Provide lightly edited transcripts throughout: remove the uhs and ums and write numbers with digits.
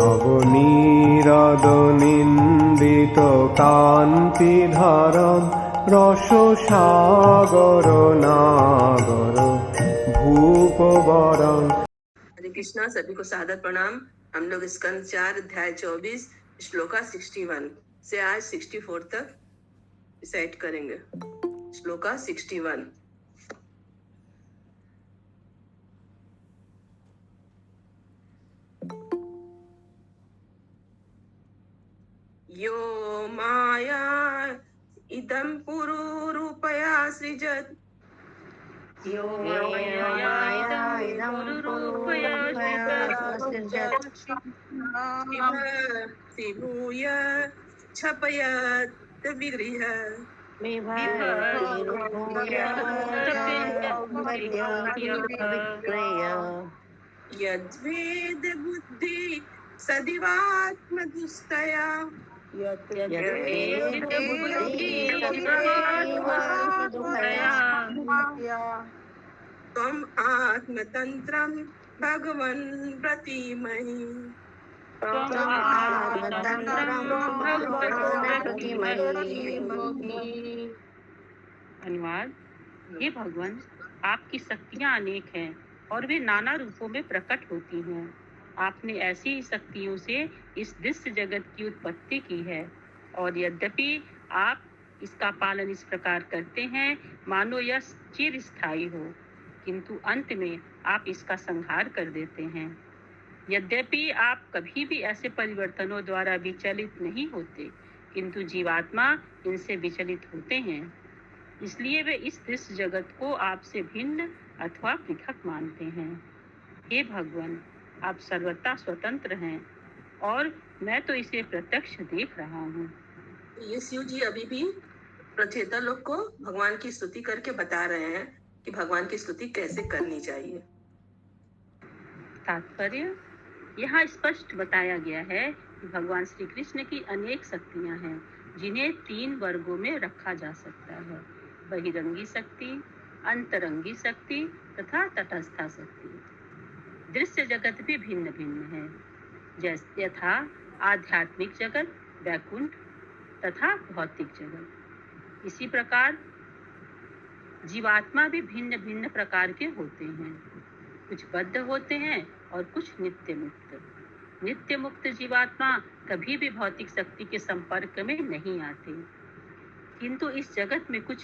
নবনীরদ নিন্দিত কান্তিধারম রস সাগর নাগর ভূপবরং। हरे कृष्णा। सभी को सादर प्रणाम। हम लोग स्कंद 4 अध्याय 24 श्लोका 61 से आज 64 तक रिसाइट करेंगे। श्लोका 61। यो माया इदं पुरुरूपया सृजत् यो माया इदं पुरुरूपया सृजत् विभक्ति भूय क्षपयत् विगृह्य यद्वेद बुद्धि सदिवात्मदुस्तया त्वम् आत्मतन्त्रं भगवन् प्रतीमहि। अनुवाद। हे भगवान, आपकी शक्तियाँ अनेक हैं और वे नाना रूपों में प्रकट होती हैं। आपने ऐसी ही शक्तियों से इस दृश्य जगत की उत्पत्ति की है और यद्यपि आप इसका पालन इस प्रकार करते हैं मानो यह चिरस्थायी हो, किंतु अंत में आप इसका संहार कर देते हैं। यद्यपि आप कभी भी ऐसे परिवर्तनों द्वारा विचलित नहीं होते, किंतु जीवात्मा इनसे विचलित होते हैं, इसलिए वे इस दृश्य जगत को आपसे भिन्न अथवा पृथक मानते हैं। हे भगवान, आप सर्वथा स्वतंत्र हैं और मैं तो इसे प्रत्यक्ष देख रहा हूँ। ये शिव जी अभी भी प्रचेता लोग को भगवान की स्तुति करके बता रहे हैं कि भगवान की स्तुति कैसे करनी चाहिए। तात्पर्य। यहाँ स्पष्ट बताया गया है कि भगवान श्री कृष्ण की अनेक शक्तियाँ हैं जिन्हें 3 वर्गों में रखा जा सकता है: बहिरंगी शक्ति, अंतरंगी शक्ति तथा तटस्था शक्ति। दृश्य जगत भी भिन्न भिन्न है, जैसे यथा आध्यात्मिक जगत, वैकुंठ तथा भौतिक जगत। इसी प्रकार जीवात्मा भी भिन्न भिन्न प्रकार के होते हैं। कुछ बद्ध होते हैं और कुछ नित्य मुक्त। नित्य मुक्त जीवात्मा कभी भी भौतिक शक्ति के संपर्क में नहीं आते, किंतु इस जगत में कुछ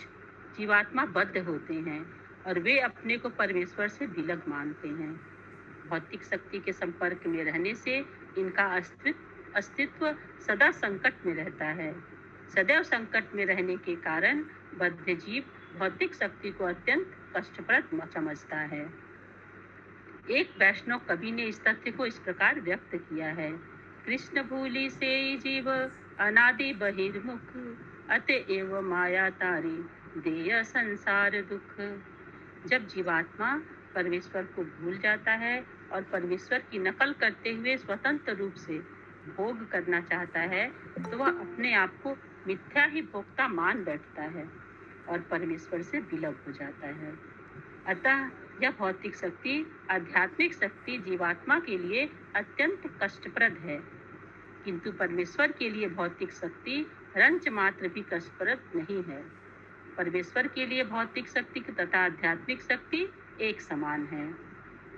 जीवात्मा बद्ध होते हैं और वे अपने को परमेश्वर से विलग मानते हैं। भौतिक शक्ति के संपर्क में रहने से इनका अस्तित्व सदा संकट में रहता है। सदैव संकट में रहने के कारण बद्ध जीव भौतिक शक्ति को अत्यंत कष्टप्रद समझता है। एक वैष्णव कवि ने इस तथ्य को इस प्रकार व्यक्त किया है: कृष्ण भूलि से जीव अनादि बहिर्मुख, अतएव माया तारी देय संसार दुख। जब जीवात्मा परमेश्वर को भूल जाता है और परमेश्वर की नकल करते हुए स्वतंत्र रूप से भोग करना चाहता है, तो वह अपने आप को मिथ्या ही भोक्ता मान बैठता है और परमेश्वर से विलग हो जाता है। अतः यह भौतिक शक्ति, आध्यात्मिक शक्ति जीवात्मा के लिए अत्यंत कष्टप्रद है, किंतु परमेश्वर के लिए भौतिक शक्ति रंच मात्र भी कष्टप्रद नहीं है। परमेश्वर के लिए भौतिक शक्ति तथा आध्यात्मिक शक्ति एक समान है।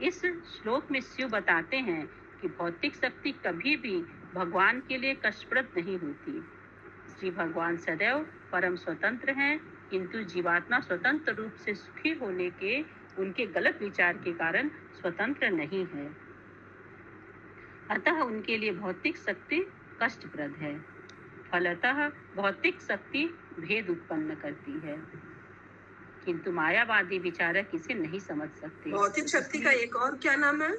इस श्लोक में शिव बताते हैं कि भौतिक शक्ति कभी भी भगवान के लिए कष्टप्रद नहीं होती। श्री भगवान सदैव परम स्वतंत्र हैं, किंतु जीवात्मा स्वतंत्र रूप से सुखी होने के उनके गलत विचार के कारण स्वतंत्र नहीं है। अतः उनके लिए भौतिक शक्ति कष्टप्रद है। फलतः भौतिक शक्ति भेद उत्पन्न करती है, किंतु मायावादी विचारक इसे नहीं समझ सकते। भौतिक शक्ति का एक और क्या नाम है?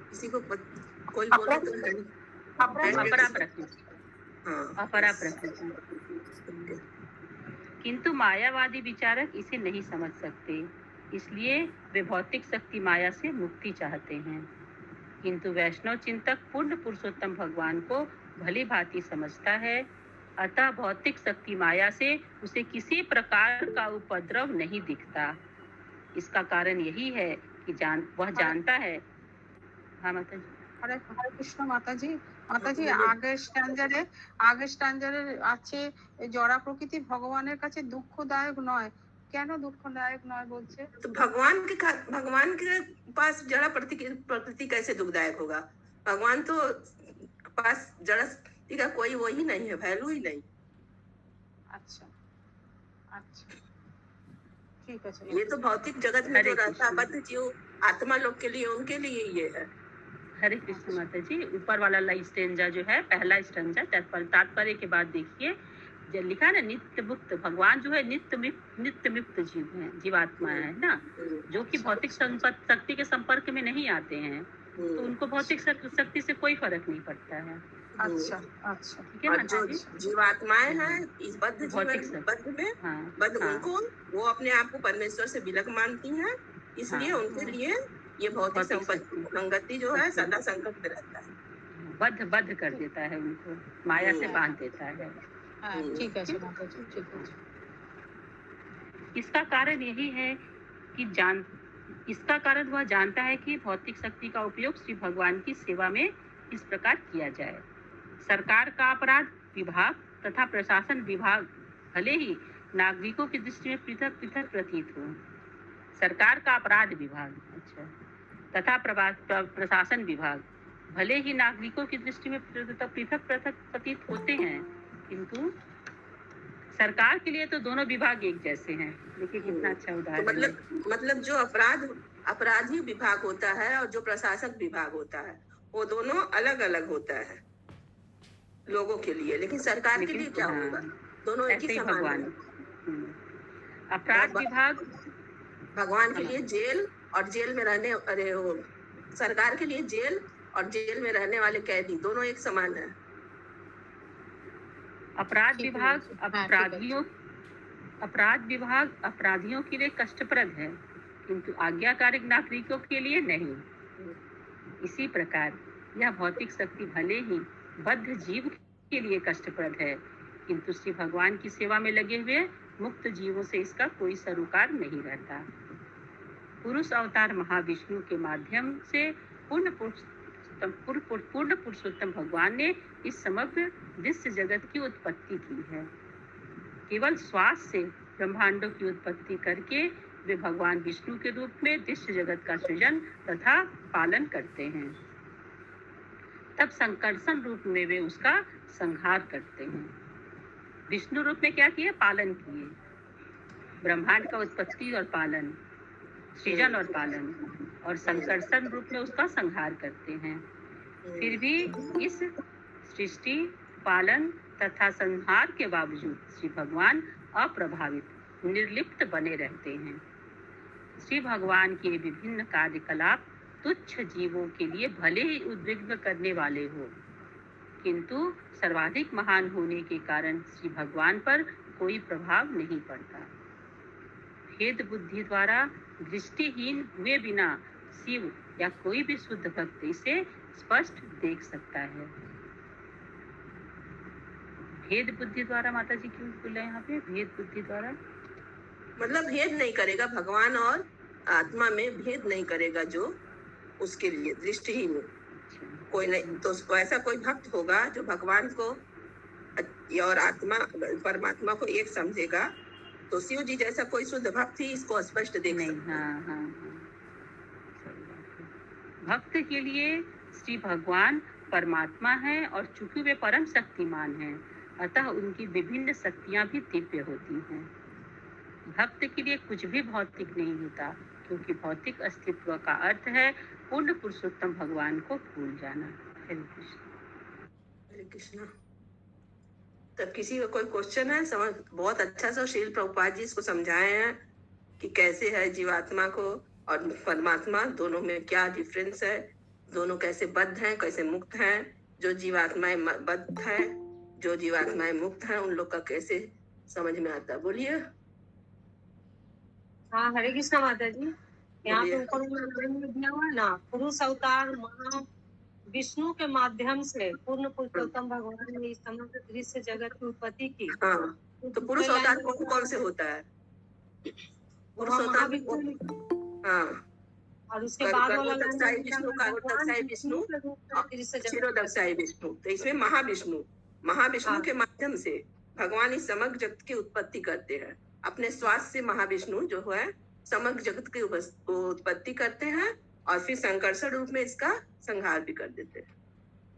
किसी को कोई बोले तो अपरा प्रकृति। अपरा प्रकृति। किंतु मायावादी विचारक इसे नहीं समझ सकते, इसलिए वे भौतिक शक्ति माया से मुक्ति चाहते हैं। किंतु वैष्णव चिंतक पूर्ण पुरुषोत्तम भगवान को भली भांति समझता है, अतः भौतिक शक्ति माया से उसे किसी प्रकार का उपद्रव नहीं दिखता। इसका कारण यही है कि वह जानता है। हाँ माता जी। হরে হরে কৃষ্ণ মাতাজি। মাতাজি আগের স্ট্যান্ডারে আছে জড়া প্রকৃতি ভগবানের কাছে দুঃখদায়ক নয়, কেন দুঃখদাयक নয় বলছে? तो भगवान के पास जड़ा प्रकृति कैसे दुखदायक होगा? भगवान तो पास जड़ा का कोई वो ही नहीं है, वैल्यू ही नहीं। अच्छा अच्छा ठीक है। ये तो भौतिक जगत में जो रहता है बद्ध जीव आत्मा लोग के लिए, उनके लिए ये है। हरे कृष्ण माता जी। ऊपर वाला स्टेंजा जो है, पहला स्टेंजा तात्पर्य के बाद देखिए जो लिखा है ना, नित्य मुक्त भगवान जो है नित्य मुक्त जीव है, जीवात्मा है ना, जो कि भौतिक शक्ति के संपर्क में नहीं आते हैं, तो उनको भौतिक शक्ति से कोई फर्क नहीं पड़ता है। अच्छा अच्छा ठीक है और ना जो जी? जीवात्माएं हैं इस बद्ध भौतिक जीवन शक्ति। बद्ध में हाँ, बद्ध हाँ, उनको वो अपने आप को परमेश्वर से विलग मानती हैं, इसलिए हाँ, उनके लिए ये भौतिक शक्ति। संगति जो है सदा संकट में रहता है, बद्ध कर देता है, उनको माया से बांध देता है। हाँ ठीक है माताजी, ठीक है। इसका कारण यही है कि इसका कारण वह जानता है कि भौतिक शक्ति का उपयोग श्री भगवान की सेवा में इस प्रकार किया जाए। सरकार का अपराध विभाग तथा प्रशासन विभाग भले ही नागरिकों की दृष्टि में पृथक पृथक प्रतीत हो, सरकार का अपराध विभाग अच्छा तथा प्रशासन विभाग भले ही नागरिकों की दृष्टि में पृथक पृथक प्रतीत होते हैं, किंतु सरकार के लिए तो दोनों विभाग एक जैसे हैं। देखिए कितना अच्छा तो उदाहरण है। मतलब जो अपराधी विभाग होता है और जो प्रशासक विभाग होता है वो दोनों अलग अलग होता है लोगों के लिए, लेकिन सरकार के लिए क्या होगा? दोनों एक ही समान भगवान है। अपराध विभाग भगवान के लिए जेल और जेल में रहने सरकार के लिए जेल और जेल में रहने वाले कैदी दोनों एक समान है। अपराध विभाग अपराधियों के लिए कष्टप्रद है, किंतु आज्ञाकारी नागरिकों के लिए नहीं। इसी प्रकार यह भौतिक शक्ति भले ही बद्ध जीव के लिए कष्टप्रद है, किंतु श्री भगवान की सेवा में लगे हुए मुक्त जीवों से इसका कोई सरोकार नहीं रहता। पुरुष अवतार महाविष्णु के माध्यम से पूर्ण पुरुषोत्तम भगवान ने इस समग्र दृश्य जगत की उत्पत्ति की है। केवल श्वास से ब्रह्मांडों की उत्पत्ति करके वे भगवान विष्णु के रूप में दृश्य जगत का सृजन तथा पालन करते हैं। तब संकर्षण रूप में वे उसका संहार करते हैं। विष्णु रूप में क्या किए? पालन किए, ब्रह्मांड का उत्पत्ति और पालन, सृजन और पालन, और संकर्षण रूप में उसका संहार करते हैं। फिर भी इस सृष्टि पालन तथा संहार के बावजूद श्री भगवान अप्रभावित निर्लिप्त बने रहते हैं। श्री भगवान के विभिन्न कार्यकलाप तुच्छ जीवों के लिए भले ही उद्विग्न करने वाले हो, किंतु सर्वाधिक महान होने के कारण श्री भगवान पर कोई प्रभाव नहीं पड़ता। भेद बुद्धि द्वारा दृष्टिहीन हुए बिना शिव या कोई भी शुद्ध भक्त इसे स्पष्ट देख सकता है। भेद बुद्धि द्वारा माता जी क्यों बोले यहाँ पे? भेद बुद्धि द्वारा मतलब भेद नहीं करेगा, भगवान और आत्मा में भेद नहीं करेगा, जो उसके लिए दृष्टिहीन कोई नहीं। तो ऐसा कोई भक्त होगा जो भगवान को और आत्मा परमात्मा को एक समझेगा, तो शिव जी जैसा कोई शुद्ध भक्त ही इसको स्पष्ट देख सकता है। भक्त के लिए श्री भगवान परमात्मा है, और चूंकि वे परम शक्तिमान हैं, अतः उनकी विभिन्न शक्तियां भी दिव्य होती हैं। भक्त के लिए कुछ भी भौतिक नहीं होता, क्योंकि भौतिक अस्तित्व का अर्थ है पूर्ण पुरुषोत्तम भगवान को भूल जाना। हरे कृष्ण। हरे कृष्ण। तब किसी का कोई क्वेश्चन है? समझ बहुत अच्छा सा श्रील प्रभुपाद जी इसको समझाए हैं कि कैसे है जीवात्मा को और परमात्मा दोनों में क्या डिफरेंस है, दोनों कैसे बद्ध हैं, कैसे मुक्त हैं। जो जीवात्माएं बद्ध हैं, जो जीवात्माएं मुक्त हैं, उन लोग का कैसे समझ में आता? बोलिए। हाँ हरे कृष्ण माता जी। यहाँ पे ऊपर में दिया हुआ है ना, पुरुष अवतार महा विष्णु के माध्यम से पूर्ण पुरुषोत्तम भगवान ने इस समग्र दृश्य जगत की उत्पत्ति की। हाँ, तो पुरुष अवतार कौन कौन से होता है? पुरुष अवतार हाँ और उसके बाद वाला लाइन कर्मोदकसाई में लिखा विष्णु, हुआ है, कारोदकसाई भगवान विष्णु के रूप में दृश्य जगत क्षीरोदकसाई विष्णु। तो इसमें महाविष्णु हाँ। के माध्यम से भगवान इस समग्र जगत की उत्पत्ति करते हैं। अपने श्वास से महाविष्णु जो है समग्र जगत की उत्पत्ति करते हैं और फिर संकर्षण रूप में इसका संहार भी कर देते हैं।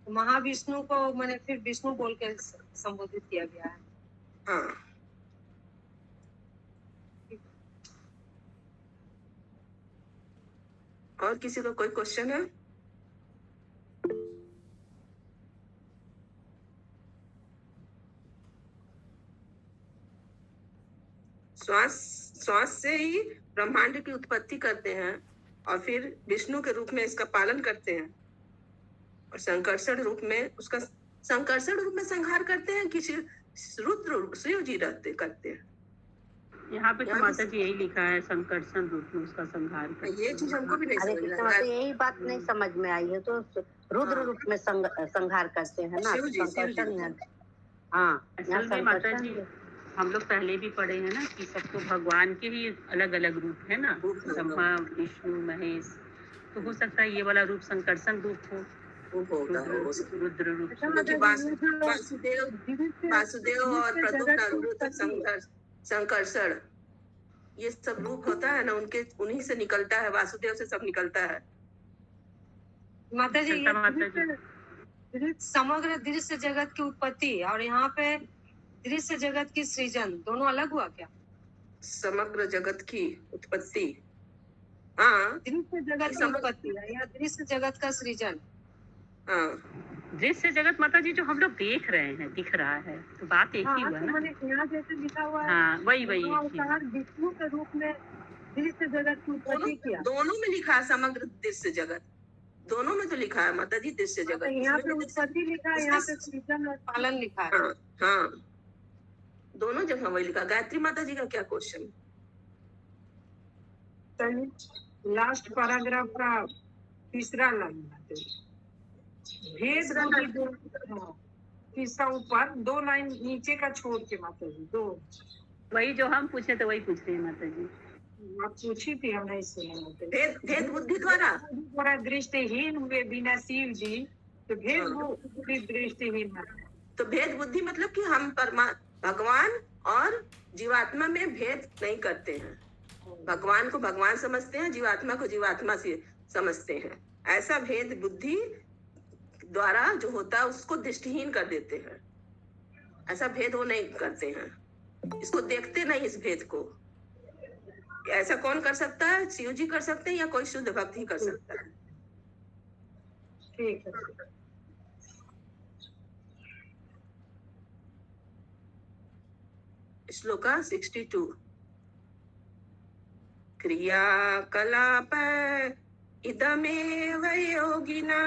महाविष्णु को मैंने फिर विष्णु बोल के संबोधित किया गया है। हाँ, और किसी का कोई क्वेश्चन है? श्वास से ही ब्रह्मांड की उत्पत्ति करते हैं और फिर विष्णु के रूप में इसका पालन करते हैं और संकर्षण रूप में उसका संकर्षण रूप में संहार करते हैं कि रुद्र शिव जी रहते करते हैं। यहाँ पे तो माता जी यही लिखा है, संकर्षण रूप में उसका संहार करते हैं। ये चीज हमको भी नहीं अरे समझ कृष्ण में माता, आया। यही बात नहीं समझ में आई है, तो रुद्र रूप में संहार करते हैं ना, शिव जी। संकर्षण है। हाँ, यहाँ असल में माता जी संकर्षण हम लोग पहले भी पढ़े हैं ना कि सबको भगवान के ही अलग अलग रूप है ना, ब्रह्मा विष्णु महेश। तो हो सकता है ये वाला रूप संकर्षण रूप हो, वो होगा वो रुद्र रूप। क्योंकि वासुदेव और प्रद्युम्न संकर्षण ये सब रूप होता है ना, उन्हीं से निकलता है, वासुदेव से सब निकलता है। माता जी अच्छा, माता जी। समग्र दृश्य जगत की उत्पत्ति और यहाँ पे दृश्य जगत की सृजन दोनों अलग हुआ क्या? समग्र जगत की उत्पत्ति, हाँ दृश्य जगत की उत्पत्ति है या दृश्य जगत का सृजन? हाँ, दृश्य जगत माता जी जो हम लोग देख रहे हैं, दिख रहा है, तो बात एक ही हुआ तो ना। मैंने यहाँ जैसे लिखा हुआ है, हाँ, वही एक ही। अवतार विष्णु के रूप में दृश्य जगत की उत्पत्ति किया। दोनों में लिखा है समग्र दृश्य जगत, दोनों में तो लिखा है माता जी दृश्य तो जगत। यहाँ पे उत्पत्ति लिखा है, यहाँ पे सृजन और पालन लिखा है। हाँ हाँ, दोनों जगह वही लिखा। गायत्री माता जी का क्या क्वेश्चन? लास्ट पैराग्राफ का तीसरा लाइन भेद बुद्धि दो, तीसरा ऊपर 2 लाइन नीचे का छोड़ के माता जी 2 वही जो हम पूछे थे वही पूछ रहे हैं माता जी। आप पूछी थी, हम नहीं सुने माता जी। भेद बुद्धि द्वारा थोड़ा दृष्टिहीन हुए बिना शिव जी, तो भेद बुद्धि दृष्टिहीन है। तो भेद बुद्धि मतलब कि हम भगवान और जीवात्मा में भेद नहीं करते हैं। भगवान को भगवान समझते हैं, जीवात्मा को जीवात्मा से समझते हैं। ऐसा भेद बुद्धि द्वारा जो होता है उसको दृष्टिहीन कर देते हैं। ऐसा भेद वो नहीं करते हैं, इसको देखते नहीं इस भेद को। ऐसा कौन कर सकता है? शिव जी कर सकते हैं या कोई शुद्ध भक्त ही कर सकता है। ठीक है। श्लोका 62 क्रियाकलाप इदमेव योगिना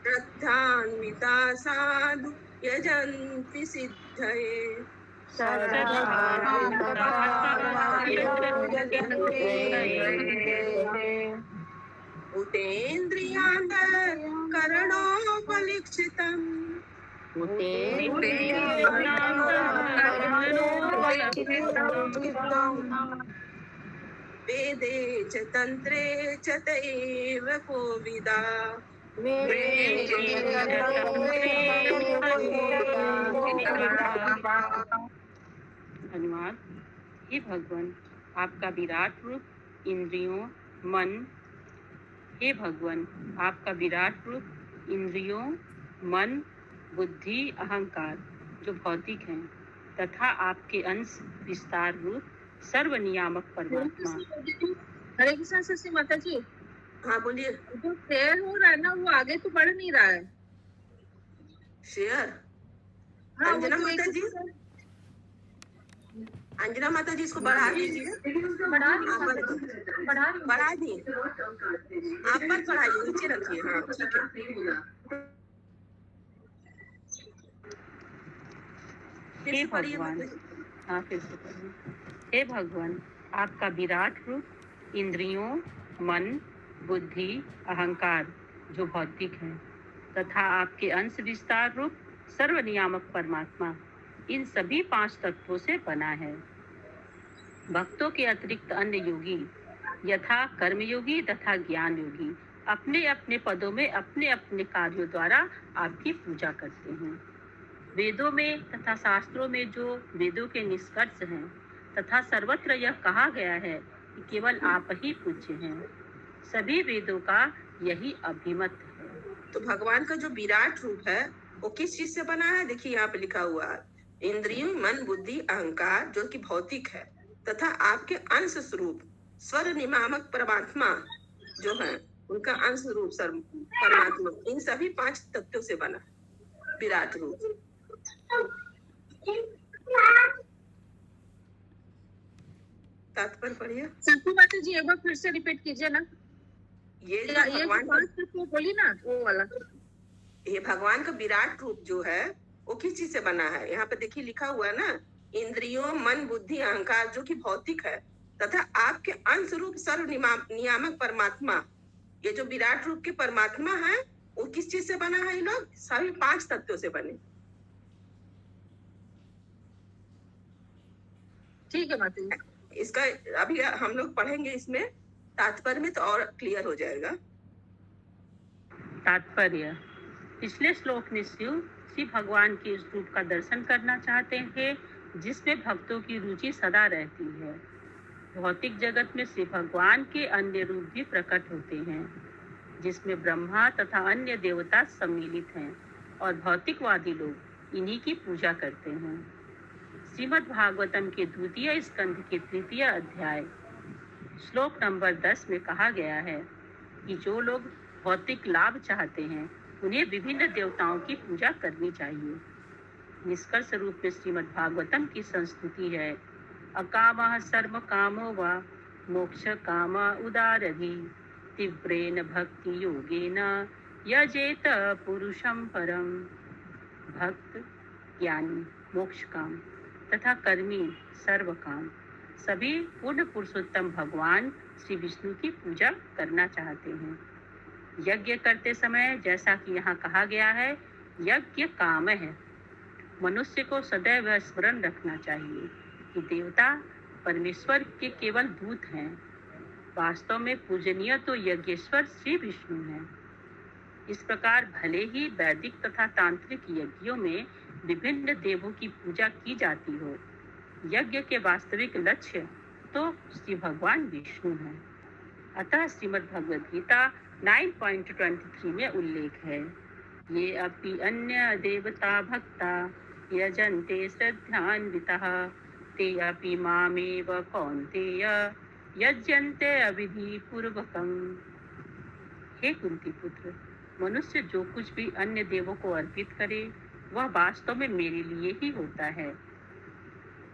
श्रद्धान्विता साधु यजन्ति सिद्धये उतेन्द्रियान्त करणोपलिक्षितम् वेदे च तन्त्रे च तैव कोविदा धन्यवाद। हे भगवान, आपका विराट रूप इंद्रियों मन हे भगवान, आपका विराट रूप इंद्रियों मन बुद्धि अहंकार जो भौतिक हैं तथा आपके अंश विस्तार रूप सर्वनियामक परमात्मा। हरे कृष्ण सस्ती माता जी। हाँ बोलिए। जो शेयर हो रहा है ना वो आगे तो बढ़ नहीं रहा है। शेयर हाँ, अंजना वो तो माता जी, अंजना माता जी इसको बढ़ा दीजिए। बढ़ा दी आप पर पढ़ाइए, नीचे रखिए। हाँ ठीक है। हे भगवान, हाँ फिर से पढ़िए। हे भगवान, आपका विराट रूप इंद्रियों मन बुद्धि अहंकार जो भौतिक हैं तथा आपके अंश विस्तार रूप सर्वनियामक परमात्मा इन सभी 5 तत्वों से बना है। भक्तों के अतिरिक्त अन्य योगी यथा कर्मयोगी तथा ज्ञान योगी अपने अपने पदों में अपने अपने कार्यों द्वारा आपकी पूजा करते हैं। वेदों में तथा शास्त्रों में जो वेदों के निष्कर्ष हैं तथा सर्वत्र यह कहा गया है कि केवल आप ही पूज्य हैं, सभी वेदों का यही अभिमत है। तो भगवान का जो विराट रूप है वो किस चीज से बना है? देखिए यहाँ पे लिखा हुआ है, इंद्रियों, मन, बुद्धि, अहंकार जो कि भौतिक है तथा आपके अंश स्वरूप स्वर नियामक परमात्मा जो है उनका अंश रूप परमात्मा, इन सभी 5 तत्वों से बना विराट रूप। तात्पर्य पढ़िए। संतु माता जी एक बार फिर से रिपीट कीजिए ना, ये जो ये भगवान पांच तत्व बोली ना वो वाला। ये भगवान का विराट रूप जो है वो किस चीज से बना है? यहाँ पे देखिए लिखा हुआ है ना, इंद्रियों, मन, बुद्धि, अहंकार जो कि भौतिक है तथा आपके अंश रूप सर्व नियामक परमात्मा, ये जो विराट रूप के परमात्मा है वो किस चीज से बना है? ये लोग सभी 5 तत्वों से बने। ठीक है माता जी। इसका अभी हम लोग पढ़ेंगे इसमें तात्पर्य में तो और क्लियर हो जाएगा। तात्पर्य, पिछले श्लोक में शिव श्री भगवान के इस रूप का दर्शन करना चाहते थे जिसमें भक्तों की रुचि सदा रहती है। भौतिक जगत में श्री भगवान के अन्य रूप भी प्रकट होते हैं जिसमें ब्रह्मा तथा अन्य देवता सम्मिलित हैं और भौतिकवादी लोग इन्हीं की पूजा करते हैं। श्रीमद् भागवतम के 2 स्कंध के 3 अध्याय श्लोक नंबर 10 में कहा गया है कि जो लोग भौतिक लाभ चाहते हैं उन्हें विभिन्न देवताओं की पूजा करनी चाहिए। निष्कर्ष रूप में श्रीमद् भागवतम की संस्तुति है, अकामः सर्व कामो वा मोक्ष कामा उदारधि तीव्रेन भक्ति योगेन यजेत पुरुषं परम। भक्त, ज्ञानी, मोक्ष काम तथा कर्मी सर्व काम सभी पूर्ण पुरुषोत्तम भगवान श्री विष्णु की पूजा करना चाहते हैं। यज्ञ करते समय जैसा कि यहाँ कहा गया है, यज्ञ काम है। मनुष्य को सदैव स्मरण रखना चाहिए कि देवता परमेश्वर के केवल दूत हैं। वास्तव में पूजनीय तो यज्ञेश्वर श्री विष्णु हैं। इस प्रकार भले ही वैदिक तथा तांत्रिक यज्ञों में विभिन्न देवों की पूजा की जाती हो, यज्ञ के वास्तविक लक्ष्य तो श्री भगवान विष्णु हैं। अतः श्रीमद् भगवद गीता 9.23 में उल्लेख है, ये अपि अन्य देवता भक्ता यजन्ते श्रद्धान्वितः ते अपि मामेव कौन्तेय यज्यन्ते अविधि पूर्वकम्। हे कुंती पुत्र, मनुष्य जो कुछ भी अन्य देवों को अर्पित करे वह वास्तव में मेरे लिए ही होता है,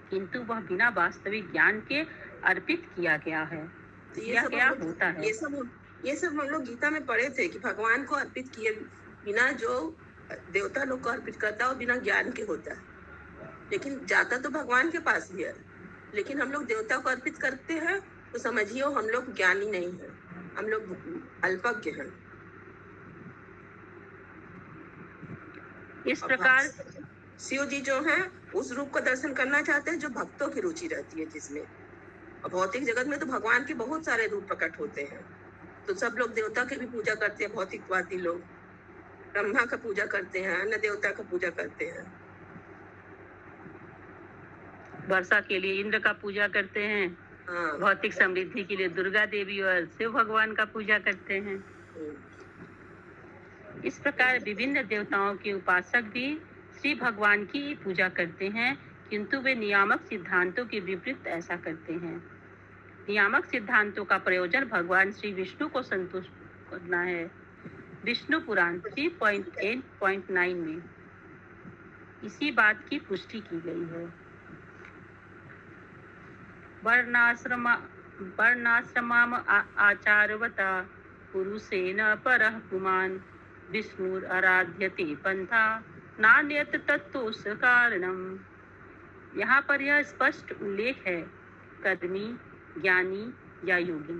किंतु वह बिना वास्तविक ज्ञान के अर्पित किया गया है। तो यह क्या होता है? ये सब हम लोग गीता में पढ़े थे कि भगवान को अर्पित किए बिना जो देवता लोग को अर्पित करता है वो बिना ज्ञान के होता है, लेकिन जाता तो भगवान के पास ही है। लेकिन हम लोग देवता को अर्पित करते हैं तो समझिए हम लोग ज्ञानी नहीं है, हम लोग अल्पज्ञ हैं। इस प्रकार शिव जी जो हैं उस रूप का दर्शन करना चाहते हैं जो भक्तों की रुचि रहती है जिसमें। और भौतिक जगत में तो भगवान के बहुत सारे रूप प्रकट होते हैं, तो सब लोग देवता की भी पूजा करते हैं। भौतिकवादी लोग ब्रह्मा का पूजा करते हैं, अन्य देवता का पूजा करते हैं। वर्षा के लिए इंद्र का पूजा करते हैं, हाँ। भौतिक समृद्धि के लिए दुर्गा देवी और शिव भगवान का पूजा करते हैं। इस प्रकार विभिन्न देवताओं के उपासक भी श्री भगवान की पूजा करते हैं, किंतु वे नियामक सिद्धांतों के विपरीत ऐसा करते हैं। नियामक सिद्धांतों का प्रयोजन भगवान श्री विष्णु को संतुष्ट करना है। विष्णु पुराण 3.8.9 में इसी बात की पुष्टि की गई है। वर्णाश्रमाम आचारवता पुरुषेण परः पुमान् विष्णुर आराध्यते पंथा नान्यत तत्तोस कारणम। यहाँ पर यह स्पष्ट उल्लेख है, कर्मी, ज्ञानी या योगी,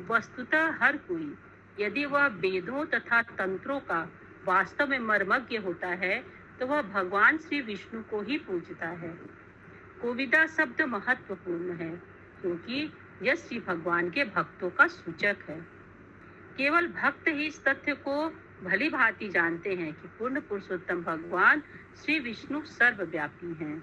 वस्तुतः हर कोई यदि वह वेदों तथा तंत्रों का वास्तव में मर्मज्ञ होता है तो वह भगवान श्री विष्णु को ही पूजता है। कोविदा शब्द महत्वपूर्ण है क्योंकि यह श्री भगवान के भक्तों का सूचक है। केवल भक्त ही इस तथ्य को भली भांति जानते हैं कि पूर्ण पुरुषोत्तम भगवान श्री विष्णु सर्वव्यापी हैं।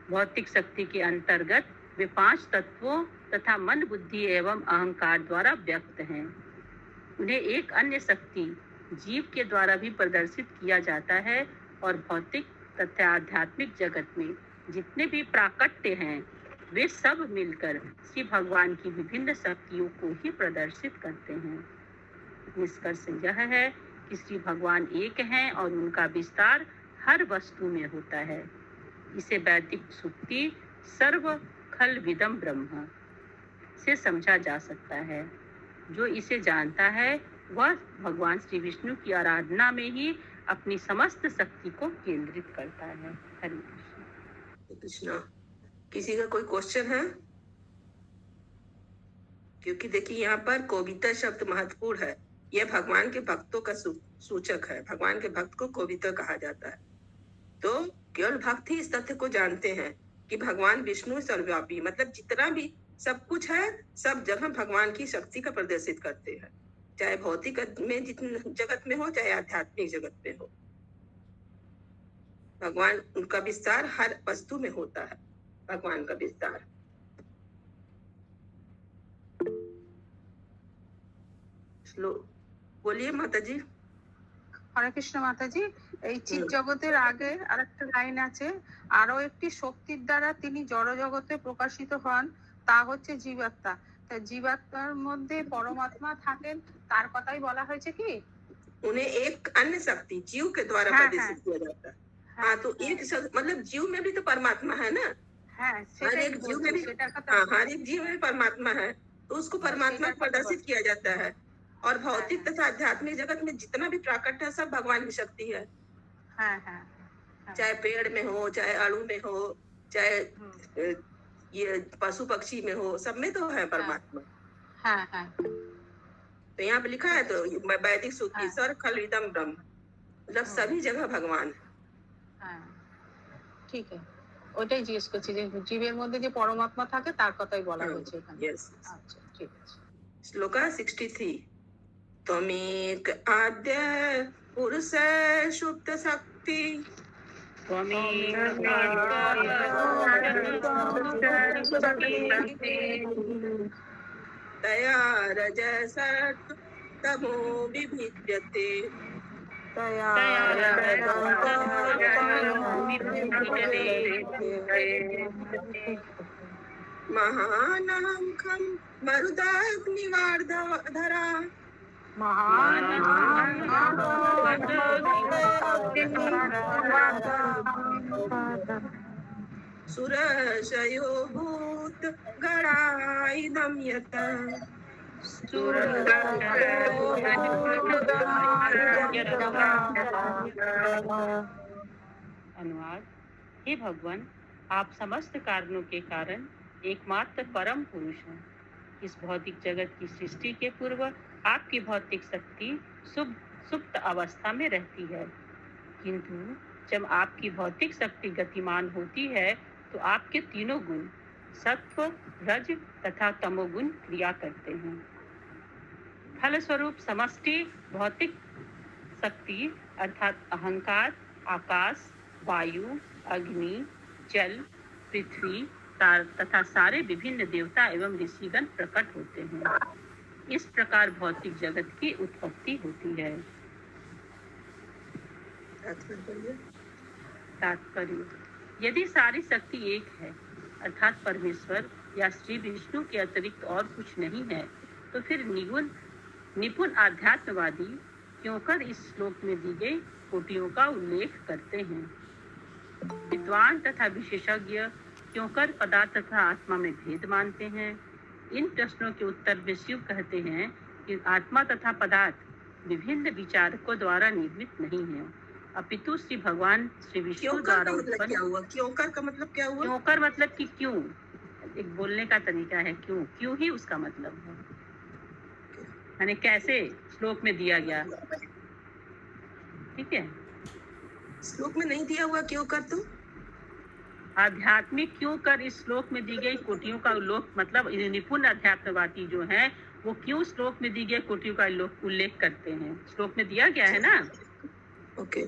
भौतिक शक्ति के अंतर्गत वे 5 तत्वों तथा मन, बुद्धि एवं अहंकार द्वारा व्यक्त हैं। उन्हें एक अन्य शक्ति जीव के द्वारा भी प्रदर्शित किया जाता है और भौतिक तथा आध्यात्मिक जगत में जितने भी प्राकट्य हैं वे सब मिलकर श्री भगवान की विभिन्न शक्तियों को ही प्रदर्शित करते हैं। निष्कर्ष यह है कि श्री भगवान एक हैं और उनका विस्तार हर वस्तु में होता है। इसे वैदिक सूक्ति सर्व खल विदम ब्रह्म से समझा जा सकता है। जो इसे जानता है वह भगवान श्री विष्णु की आराधना में ही अपनी समस्त शक्ति को केंद्रित करता है। हरे कृष्णा। किसी का कोई क्वेश्चन है? क्योंकि देखिए यहाँ पर कोविता शब्द महत्वपूर्ण है। यह भगवान के भक्तों का सूचक है। भगवान के भक्त को कोविता कहा जाता है। तो केवल भक्त ही इस तथ्य को जानते हैं कि भगवान विष्णु सर्वव्यापी, मतलब जितना भी सब कुछ है सब जगह भगवान की शक्ति का प्रदर्शित करते हैं, चाहे भौतिक में जितने जगत में हो चाहे आध्यात्मिक जगत में हो। भगवान उनका विस्तार हर वस्तु में होता है। भगवान का विस्तार। बोलिए माता जी। হরে কৃষ্ণ মাতাজি। এই চিৎ জগতের আগে আরেকটা লাইন আছে, আরো একটি শক্তির দ্বারা তিনি জড় জগতে প্রকাশিত হন, তা হচ্ছে জীবাত্মা। তা জীবাত্মার মধ্যে পরমাত্মা থাকেন, তার কথাই বলা হয়েছে কি? उन्हें एक अन्य शक्ति जीव के द्वारा प्रदर्शित किया जाता है। हाँ, तो एक मतलब जीव में भी तो परमात्मा है ना। हर एक जीव में भी, हाँ, हर एक जीव में परमात्मा है, तो उसको परमात्मा प्रदर्शित किया जाता है। और भौतिक तथा आध्यात्मिक जगत में जितना भी प्राकट्य है सब भगवान की शक्ति है। चाहे पेड़ में हो, चाहे अणु में हो, चाहे ये पशु पक्षी में हो, सब में तो है परमात्मा। तो यहाँ पे लिखा है तो वैदिक सूक्ति सर खल इदम ब्रह्म, मतलब सभी जगह भगवान है। ঠিক আছে, ওটাই জিজ্ঞেস করছি যে জীবের মধ্যে যে পরমাত্মা থাকে তার কথাই বলা হয়েছে এখানে। আচ্ছা, ঠিক আছে। श्लोका 63 त्वमेक आद्य पुरुष सुप्त शक्ति तया रजसत् तमो विभिद्यते। महानां खं मरुदाग्निवार्धरा सुरशयो भूत गणाइदं यत्। अनुवाद। हे भगवान, आप समस्त कारणों के कारण एकमात्र परम पुरुष हैं। इस भौतिक जगत की सृष्टि के पूर्व आपकी भौतिक शक्ति सुप्त अवस्था में रहती है, किंतु जब आपकी भौतिक शक्ति गतिमान होती है तो आपके तीनों गुण सत्व, रज तथा तमोगुण क्रिया करते हैं। फलस्वरूप समष्टि भौतिक शक्ति अर्थात अहंकार, आकाश, वायु, अग्नि, जल, पृथ्वी तथा सारे विभिन्न देवता एवं ऋषिगण प्रकट होते हैं। इस प्रकार भौतिक जगत की उत्पत्ति होती है। तात्पर्य, यदि सारी शक्ति एक है अर्थात परमेश्वर या श्री विष्णु के अतिरिक्त और कुछ नहीं है, तो फिर निपुण आध्यात्मवादी क्योंकर इस श्लोक में दी गई कोटियों का उल्लेख करते हैं। विद्वान तथा विशेषज्ञ क्योंकर पदार्थ तथा आत्मा में भेद मानते हैं। इन प्रश्नों के उत्तर में शिव कहते हैं कि आत्मा तथा पदार्थ विभिन्न विचारकों द्वारा निर्मित नहीं है, अपितु श्री भगवान श्री विष्णु द्वारा उत्पन्न। क्योंकर का मतलब क्या हुआ? क्योंकर मतलब कि क्यों, एक बोलने का तरीका है। क्यों ही उसका मतलब है, यानी कैसे श्लोक में दिया गया। ठीक है। श्लोक में नहीं दिया हुआ क्यों कर तुम? आध्यात्मिक क्यों कर इस श्लोक में दी गई कोटियों का उल्लेख, मतलब निपुण अध्यात्मवादी जो है वो क्यों श्लोक में दी गई कोटियों का उल्लेख करते हैं, श्लोक में दिया गया है ना। ओके।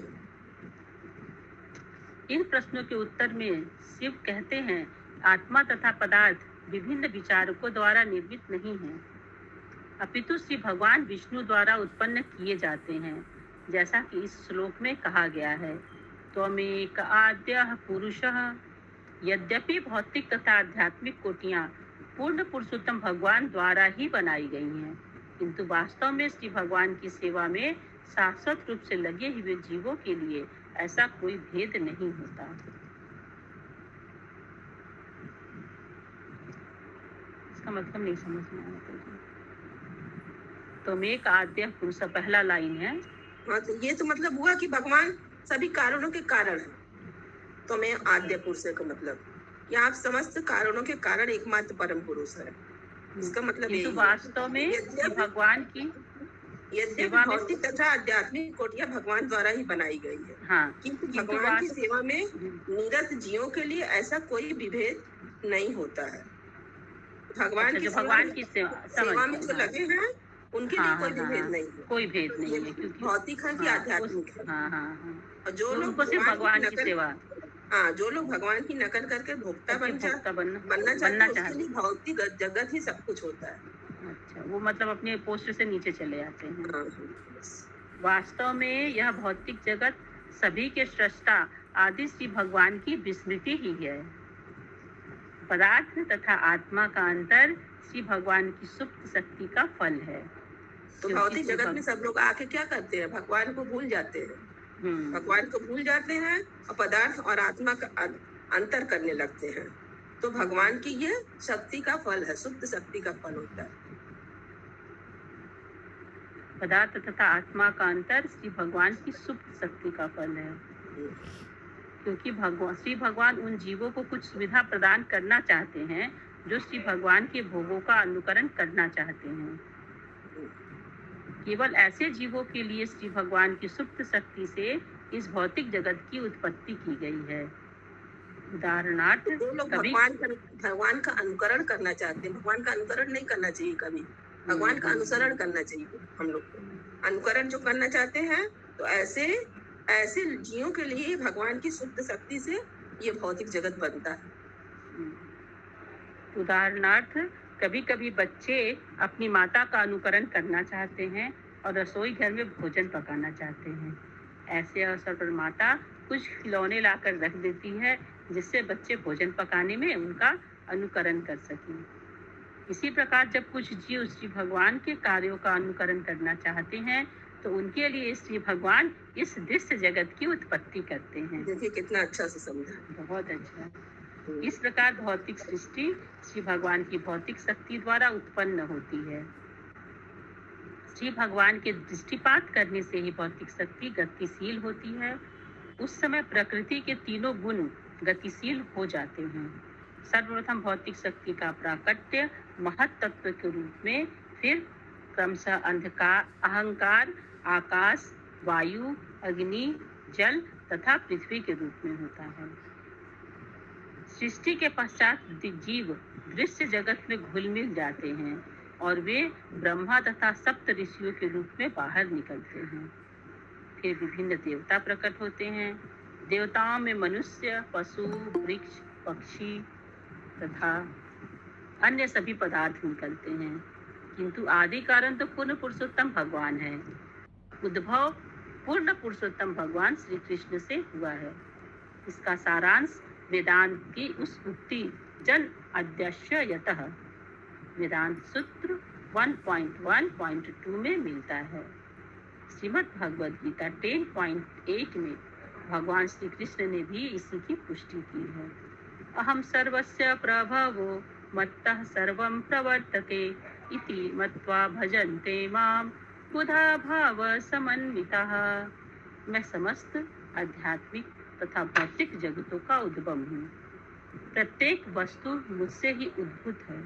इन प्रश्नों के उत्तर में शिव कहते हैं आत्मा तथा पदार्थ विभिन्न विचारकों द्वारा निर्मित नहीं है, अपितु श्री भगवान विष्णु द्वारा उत्पन्न किए जाते हैं, जैसा कि इस श्लोक में कहा गया है। त्वमेक आद्यः पुरुषः। यद्यपि भौतिक तथा आध्यात्मिक कोटियां पूर्ण पुरुषोत्तम भगवान द्वारा ही बनाई गई हैं, किंतु वास्तव में श्री भगवान की सेवा में शाश्वत रूप से लगे हुए जीवों के लिए ऐसा कोई भेद नहीं होता। इसका मतलब नहीं समझ में आया। तो एक आद्य पुरुष पहला लाइन है। हाँ, तो ये तो मतलब हुआ कि भगवान सभी कारणों के कारण है। तो मैं आद्य पुरुष का मतलब या आप समस्त कारणों के कारण एकमात्र परम पुरुष है, इसका मतलब ये तो वास्तव में भगवान की सेवा में भौतिक तथा आध्यात्मिक कोटियां भगवान द्वारा ही बनाई गई है। हाँ, किंतु भगवान की सेवा में निरत जीवों के लिए ऐसा कोई विभेद नहीं होता है। भगवान की सेवा में जो लगे हैं उनके लिए कोई विभेद नहीं है, कोई भेद नहीं है, क्योंकि भौतिक है कि आध्यात्मिक है। और जो लोग भगवान की सेवा, हाँ, जो लोग भगवान की नकल करके भोक्ता बनना चाहते हैं, उसके लिए भौतिक जगत ही सब कुछ होता है। अच्छा, वो मतलब अपने पोस्ट से नीचे चले जाते हैं। वास्तव में यह भौतिक जगत सभी के सृष्टा आदि श्री भगवान की विस्मृति ही है। पदार्थ तथा आत्मा का अंतर श्री भगवान की सुप्त शक्ति का फल है। तो भौतिक जगत में सब लोग आके क्या करते हैं? भगवान को भूल जाते हैं, भगवान को भूल जाते हैं और पदार्थ और आत्मा का अंतर करने लगते हैं। तो भगवान की ये शक्ति का फल है, सुप्त शक्ति का फल होता है। पदार्थ तथा आत्मा का अंतर श्री भगवान की सुप्त शक्ति का फल है, क्योंकि श्री भगवान उन जीवों को कुछ सुविधा प्रदान करना चाहते हैं जो श्री भगवान के भोगों का अनुकरण करना चाहते हैं। केवल ऐसे जीवों के लिए श्री भगवान की सुप्त शक्ति से इस भौतिक जगत की उत्पत्ति की गई है। उदाहरणार्थ, जो लोग भगवान का अनुकरण करना चाहते हैं, भगवान का अनुकरण नहीं करना चाहिए कभी, भगवान का अनुसरण करना चाहिए। हम लोग को अनुकरण जो करना चाहते हैं, तो ऐसे जीवों के लिए भगवान की शुद्ध शक्ति से ये भौतिक जगत बनता है। उदाहरणार्थ, कभी कभी बच्चे अपनी माता का अनुकरण करना चाहते हैं और रसोई घर में भोजन पकाना चाहते हैं। ऐसे अवसर पर माता कुछ खिलौने लाकर रख देती है, जिससे बच्चे भोजन पकाने में उनका अनुकरण कर सकें। इसी प्रकार जब कुछ जीव श्री भगवान के कार्यों का अनुकरण करना चाहते हैं, तो उनके लिए श्री भगवान इस दृश्य जगत की उत्पत्ति करते हैं। देखिए कितना अच्छा से समझा, बहुत अच्छा। इस प्रकार भौतिक सृष्टि श्री भगवान की भौतिक शक्ति द्वारा उत्पन्न होती है। श्री भगवान के दृष्टिपात करने से ही भौतिक शक्ति गतिशील होती है। उस समय प्रकृति के तीनों गुण गतिशील हो जाते हैं। सर्वप्रथम भौतिक शक्ति का प्राकट्य महत तत्व के रूप में, फिर क्रमशः अंधकार, अहंकार, आकाश, वायु, अग्नि, जल तथा पृथ्वी के रूप में होता है। सृष्टि के पश्चात जीव दृश्य जगत में घुल मिल जाते हैं और वे ब्रह्मा तथा सप्त ऋषियों के रूप में बाहर निकलते हैं। फिर विभिन्न देवता प्रकट होते हैं। देवताओं में मनुष्य, पशु, वृक्ष, पक्षी तथा अन्य सभी पदार्थ निकलते हैं, किंतु आदि कारण तो पूर्ण पुरुषोत्तम भगवान है। उद्भव पूर्ण पुरुषोत्तम भगवान श्री कृष्ण से हुआ है। इसका सारांश वेदांत की उस उक्ति जन अध्यक्ष यतः वेदांत सूत्र 1.1.2 में मिलता है। श्रीमद् भगवद गीता 10.8 में भगवान श्री कृष्ण ने भी इसी की पुष्टि की है। अहम सर्वस्य प्रभवो मत्तः सर्वं प्रवर्तते इति मत्वा भजन्ते माम बुधा भाव समन्वितः। मैं समस्त आध्यात्मिक तथा भौतिक जगतों का उद्गम हूँ। प्रत्येक वस्तु मुझसे ही उद्भूत है।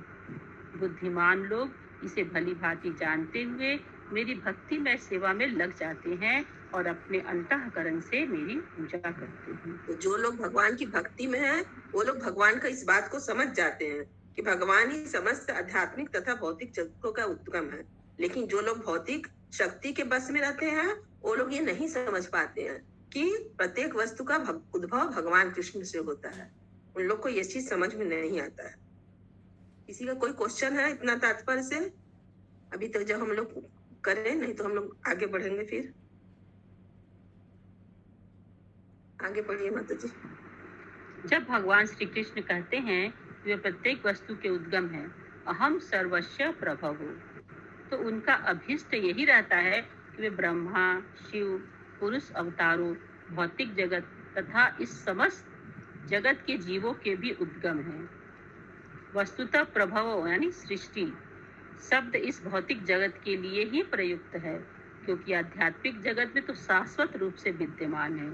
बुद्धिमान लोग इसे भली भांति जानते हुए मेरी भक्तिमय सेवा में लग जाते हैं और अपने अंतःकरण से मेरी पूजा करते हैं। तो जो लोग भगवान की भक्ति में हैं, वो लोग भगवान का इस बात को समझ जाते हैं कि भगवान ही समस्त आध्यात्मिक तथा भौतिक जगतों का उद्गम है। लेकिन जो लोग भौतिक शक्ति के बस में रहते हैं, वो लोग ये नहीं समझ पाते हैं कि प्रत्येक वस्तु का उद्भव भगवान कृष्ण से होता है। उन लोग को ये चीज समझ में नहीं आता है। किसी का कोई क्वेश्चन है इतना तात्पर्य से? अभी तक जब हम लोग करें, नहीं तो हम लोग आगे बढ़ेंगे। फिर आगे बढ़िए माता जी। जब भगवान श्री कृष्ण कहते हैं कि वे प्रत्येक वस्तु के उद्गम हैं, अहम सर्वस्व प्रभवो, तो उनका अभिष्ट यही रहता है कि वे ब्रह्मा, शिव, पुरुष अवतारों, भौतिक जगत तथा इस समस्त जगत के जीवों के भी उद्गम हैं। वस्तुतः प्रभवो यानी सृष्टि शब्द इस भौतिक जगत के लिए ही प्रयुक्त है, क्योंकि आध्यात्मिक जगत में तो शाश्वत रूप से विद्यमान है,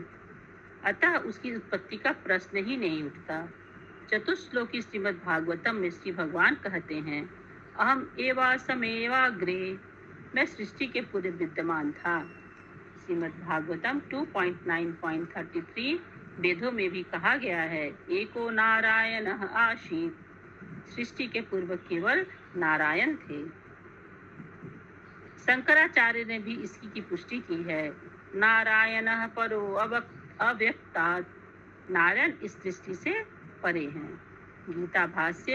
अतः उसकी उत्पत्ति का प्रश्न ही नहीं उठता। चतुश्लोकी श्रीमद् भागवतम में श्री भगवान कहते हैं, अहम एवा समेवाग्रे, मैं सृष्टि के पूर्व विद्यमान था। श्रीमद् भागवतम 2.9.33 वेदों में भी कहा गया है, एको नारायण आसीत, सृष्टि के पूर्व केवल नारायण थे। शंकराचार्य ने भी इसकी की पुष्टि की है, नारायण परो अव्यक्तात्, नारायण इस दृष्टि से परे हैं। गीता भाष्य,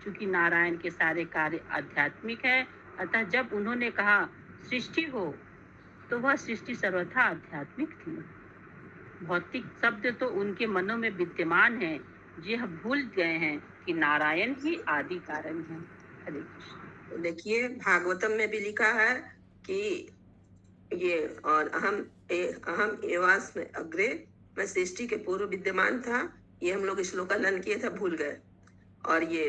चूंकि नारायण के सारे कार्य आध्यात्मिक है, अतः जब उन्होंने कहा सृष्टि हो, तो वह सृष्टि सर्वथा आध्यात्मिक थी। भौतिक शब्द तो उनके मनों में विद्यमान है, यह भूल गए हैं कि नारायण ही आदि कारण है। हरे कृष्ण। देखिए भागवतम में भी लिखा है कि ये, और अहम एवास में अग्रे, मैं सृष्टि के पूर्व विद्यमान था। ये हम लोग श्लोकालन किए थे, भूल गए। और ये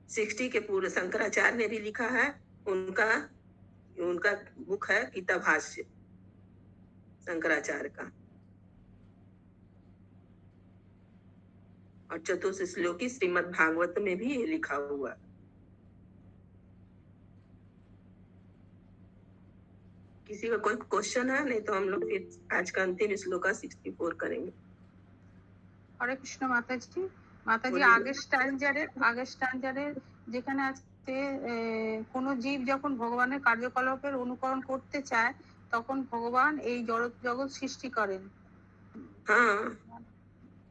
सृष्टि के पूर्व शंकराचार्य ने भी लिखा है, उनका बुक है गीता भाष्य शंकराचार्य का। और चतुर्थ श्लोकी श्रीमद् भागवत में भी लिखा हुआ। किसी का कोई क्वेश्चन है? नहीं तो हम लोग फिर आज का अंतिम श्लोका 64 करेंगे। হরে কৃষ্ণ মাতাজি। মাতাজি বলিয়ে। আগের স্ট্যান্ডারে যেখানে আছে কোনো জীব যখন ভগবানের কার্যকলাপের অনুকরণ করতে চায়, তখন ভগবান এই জগৎ সৃষ্টি করেন। हाँ,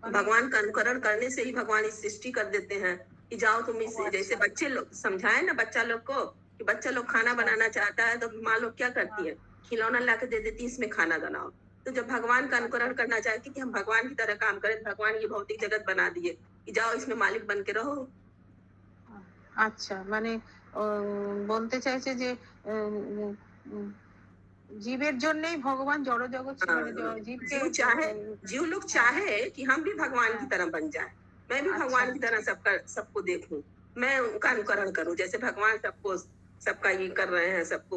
भगवान का अनुकरण करने से ही भगवान इस सृष्टि कर देते हैं कि जाओ तुम इस, जैसे बच्चे लोग समझाए ना बच्चा लोग को कि बच्चा लोग खाना बनाना चाहता है, तो माँ लोग क्या करती है, खिलौना ला के दे देती है, इसमें खाना बनाओ। तो जब भगवान का अनुकरण करना चाहती कि हम भगवान की तरह काम करें, भगवान ये भौतिक जगत बना दिए कि जाओ इसमें मालिक बन के रहो। আচ্ছা, মানে বলতে চাইছে যে জীবের জন্যই ভগবান জড় জগৎ जीव लोग चाहे कि हम भी भगवान की तरह बन जाए, मैं भी भगवान की तरह सबको देखूं, मैं उनका अनुकरण करूं। जैसे भगवान सबका ये कर रहे हैं, सबको